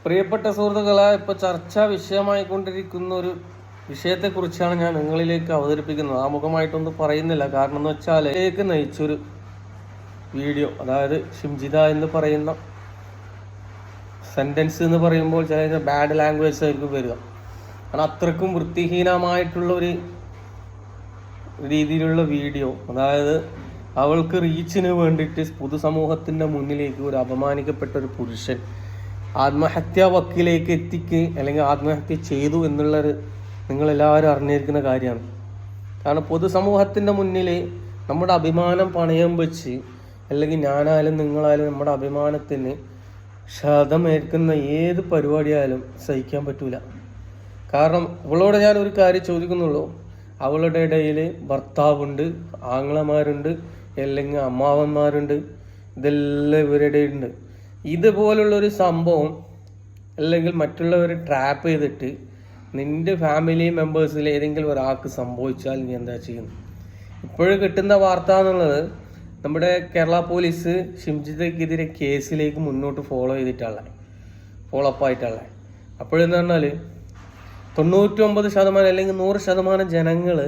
പ്രിയപ്പെട്ട സുഹൃത്തുക്കളെ, ഇപ്പോൾ ചർച്ചാ വിഷയമായിക്കൊണ്ടിരിക്കുന്ന ഒരു വിഷയത്തെക്കുറിച്ചാണ് ഞാൻ നിങ്ങളിലേക്ക് അവതരിപ്പിക്കുന്നത്. ആമുഖമായിട്ടൊന്നും പറയുന്നില്ല. കാരണം എന്ന് വെച്ചാൽ ഇതിലേക്ക് നയിച്ചൊരു വീഡിയോ, അതായത് ഷിംജിത എന്ന് പറയുന്ന സെൻറ്റൻസ് എന്ന് പറയുമ്പോൾ ചില ബാഡ് ലാംഗ്വേജ് ആയിരിക്കും വരിക. കാരണം അത്രക്കും വൃത്തിഹീനമായിട്ടുള്ള ഒരു രീതിയിലുള്ള വീഡിയോ, അതായത് അവൾക്ക് റീച്ചിന് വേണ്ടിയിട്ട് പൊതുസമൂഹത്തിൻ്റെ മുന്നിലേക്ക് ഒരു അപമാനിക്കപ്പെട്ട ഒരു പുരുഷൻ ആത്മഹത്യാ വക്കിലേക്ക് അല്ലെങ്കിൽ ആത്മഹത്യ ചെയ്തു എന്നുള്ളൊരു നിങ്ങളെല്ലാവരും അറിഞ്ഞിരിക്കുന്ന കാര്യമാണ്. കാരണം പൊതുസമൂഹത്തിൻ്റെ മുന്നിൽ നമ്മുടെ അഭിമാനം പണയം വെച്ച്, അല്ലെങ്കിൽ ഞാനായാലും നിങ്ങളായാലും നമ്മുടെ അഭിമാനത്തിന് ക്ഷതമേൽക്കുന്ന ഏത് പരിപാടിയായാലും സഹിക്കാൻ പറ്റൂല. കാരണം അവളോട് ഞാൻ ഒരു കാര്യം ചോദിക്കുന്നുള്ളൂ, അവളുടെ ഇടയിൽ ഭർത്താവുണ്ട്, ആങ്ങളമാരുണ്ട്, അല്ലെങ്കിൽ അമ്മാവന്മാരുണ്ട്, ഇതെല്ലാം ഇവരുടെ ഉണ്ട്. ഇതുപോലുള്ളൊരു സംഭവം അല്ലെങ്കിൽ മറ്റുള്ളവർ ട്രാപ്പ് ചെയ്തിട്ട് നിൻ്റെ ഫാമിലി മെമ്പേഴ്സിൽ ഏതെങ്കിലും ഒരാൾക്ക് സംഭവിച്ചാൽ നീ എന്താ ചെയ്യുന്നത്? ഇപ്പോഴും കിട്ടുന്ന വാർത്ത എന്നുള്ളത് നമ്മുടെ കേരള പോലീസ് ഷിംജിതയ്ക്കെതിരെ കേസിലേക്ക് മുന്നോട്ട് ഫോളോ അപ്പ് ആയിട്ടുള്ള. അപ്പോഴെന്ന് പറഞ്ഞാൽ 99% അല്ലെങ്കിൽ 100% ജനങ്ങൾ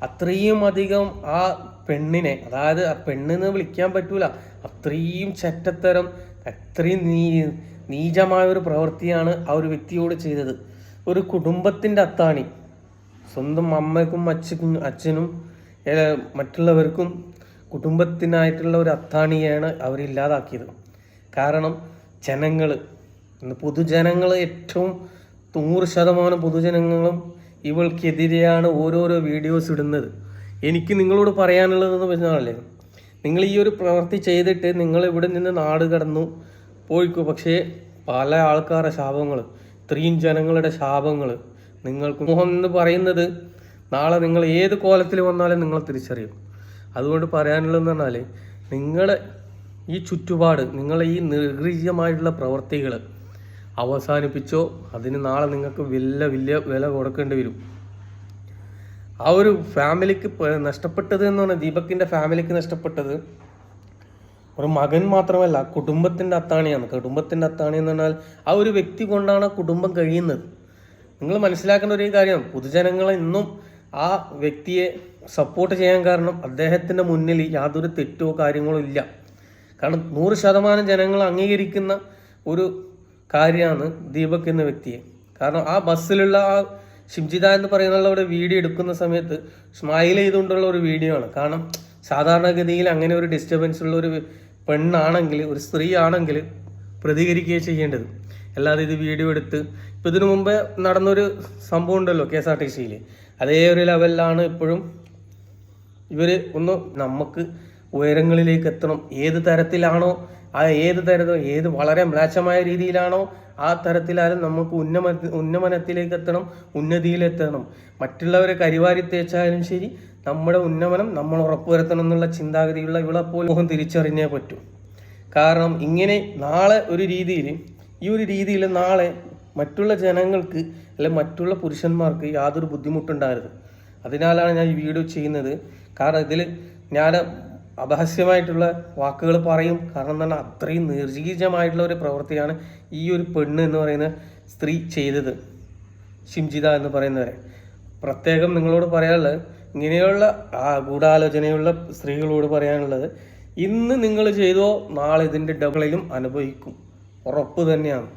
അത്രയും അധികം ആ പെണ്ണിനെ, അതായത് ആ പെണ്ണെന്ന് വിളിക്കാൻ പറ്റൂല, അത്രയും ചെറ്റത്തരം, അത്രയും നീചമായ ഒരു പ്രവൃത്തിയാണ് ആ ഒരു വ്യക്തിയോട് ചെയ്തത്. ഒരു കുടുംബത്തിൻ്റെ അത്താണി, സ്വന്തം അമ്മയ്ക്കും അച്ഛനും മറ്റുള്ളവർക്കും കുടുംബത്തിനായിട്ടുള്ള ഒരു അത്താണിയാണ് അവരില്ലാതാക്കിയത്. കാരണം പൊതുജനങ്ങൾ ഏറ്റവും 100% പൊതുജനങ്ങളും ഇവൾക്കെതിരെയാണ് ഓരോരോ വീഡിയോസ് ഇടുന്നത്. എനിക്ക് നിങ്ങളോട് പറയാനുള്ളതെന്ന് പറഞ്ഞാലേ, നിങ്ങൾ ഈ ഒരു പ്രവൃത്തി ചെയ്തിട്ട് നിങ്ങൾ ഇവിടെ നിന്ന് നാട് കടന്നു പോയിക്കോ, പക്ഷേ പല ആൾക്കാരുടെ ശാപങ്ങൾ, ഇത്രയും ജനങ്ങളുടെ ശാപങ്ങൾ നിങ്ങൾക്ക് മോഹം എന്ന് പറയുന്നത് നാളെ നിങ്ങൾ ഏത് കോലത്തിൽ വന്നാലും നിങ്ങൾ തിരിച്ചറിയും. അതുകൊണ്ട് പറയാനുള്ളതെന്ന് പറഞ്ഞാൽ, നിങ്ങളെ ഈ ചുറ്റുപാട്, നിങ്ങളെ ഈ നിർഗീയമായിട്ടുള്ള പ്രവൃത്തികൾ അവസാനിപ്പിച്ചോ, അതിന് നാളെ നിങ്ങൾക്ക് വലിയ വില കൊടുക്കേണ്ടി വരും. ആ ഒരു ഫാമിലിക്ക് നഷ്ടപ്പെട്ടത് എന്ന് പറഞ്ഞാൽ, ദീപക്കിൻ്റെ ഫാമിലിക്ക് നഷ്ടപ്പെട്ടത് ഒരു മകൻ മാത്രമല്ല, കുടുംബത്തിൻ്റെ അത്താണിയാണ്. കുടുംബത്തിൻ്റെ അത്താണി എന്ന് പറഞ്ഞാൽ ആ ഒരു വ്യക്തി കൊണ്ടാണ് കുടുംബം കഴിയുന്നത്. നിങ്ങൾ മനസ്സിലാക്കേണ്ട ഒരു കാര്യം, പൊതുജനങ്ങൾ ഇന്നും ആ വ്യക്തിയെ സപ്പോർട്ട് ചെയ്യാൻ കാരണം അദ്ദേഹത്തിൻ്റെ മുന്നിൽ യാതൊരു തെറ്റോ കാര്യങ്ങളോ ഇല്ല. കാരണം 100% ജനങ്ങൾ അംഗീകരിക്കുന്ന ഒരു കാര്യമാണ് ദീപക് എന്ന വ്യക്തിയെ. കാരണം ആ ബസ്സിലുള്ള ആ ഷിംജിത എന്ന് പറയുന്നവരുടെ വീഡിയോ എടുക്കുന്ന സമയത്ത് സ്മൈൽ ചെയ്തുകൊണ്ടുള്ള ഒരു വീഡിയോ ആണ്. കാരണം സാധാരണഗതിയിൽ അങ്ങനെ ഒരു ഡിസ്റ്റർബൻസ് ഉള്ള ഒരു പെണ്ണാണെങ്കിൽ, ഒരു സ്ത്രീ ആണെങ്കിൽ പ്രതികരിക്കുകയും ചെയ്യേണ്ടത്. അല്ലാതെ ഇത് വീഡിയോ എടുത്ത്, ഇപ്പം ഇതിനു മുമ്പേ നടന്നൊരു സംഭവം ഉണ്ടല്ലോ KSRTCയിൽ, അതേ ഒരു ലെവലിലാണ് ഇപ്പോഴും ഇവർ. നമുക്ക് ഉയരങ്ങളിലേക്ക് എത്തണം, ഏത് തരത്തിലാണോ ഏത് വളരെ മ്ലേച്ഛമായ രീതിയിലാണോ ആ തരത്തിലായാലും നമുക്ക് ഉന്നമനത്തിലേക്ക് എത്തണം, ഉന്നതിയിലെത്തണം. മറ്റുള്ളവരെ കരിവാരി തേച്ചാലും ശരി, നമ്മുടെ ഉന്നമനം നമ്മൾ ഉറപ്പുവരുത്തണം എന്നുള്ള ചിന്താഗതിയുള്ള ഇവളെപ്പോലും തിരിച്ചറിഞ്ഞേ പറ്റൂ. കാരണം ഇങ്ങനെ നാളെ ഈ ഒരു രീതിയിൽ നാളെ മറ്റുള്ള ജനങ്ങൾക്ക് അല്ലെങ്കിൽ മറ്റുള്ള പുരുഷന്മാർക്ക് യാതൊരു ബുദ്ധിമുട്ടുണ്ടാകരുത്. അതിനാലാണ് ഞാൻ ഈ വീഡിയോ ചെയ്യുന്നത്. കാരണം ഇതിൽ ഞാൻ അപഹാസ്യമായിട്ടുള്ള വാക്കുകൾ പറയും. കാരണം എന്ന് പറഞ്ഞാൽ അത്രയും നിർജീജമായിട്ടുള്ള ഒരു പ്രവൃത്തിയാണ് ഈ ഒരു പെണ്ണ് എന്ന് പറയുന്ന സ്ത്രീ ചെയ്തത്, ഷിംജിത എന്ന് പറയുന്നവരെ. പ്രത്യേകം നിങ്ങളോട് പറയാനുള്ളത്, ഇങ്ങനെയുള്ള ഗൂഢാലോചനയുള്ള സ്ത്രീകളോട് പറയാനുള്ളത്, ഇന്ന് നിങ്ങൾ ചെയ്തോ നാളെ ഇതിൻ്റെ ഡബിളിലും അനുഭവിക്കും, ഉറപ്പ് തന്നെയാണ്.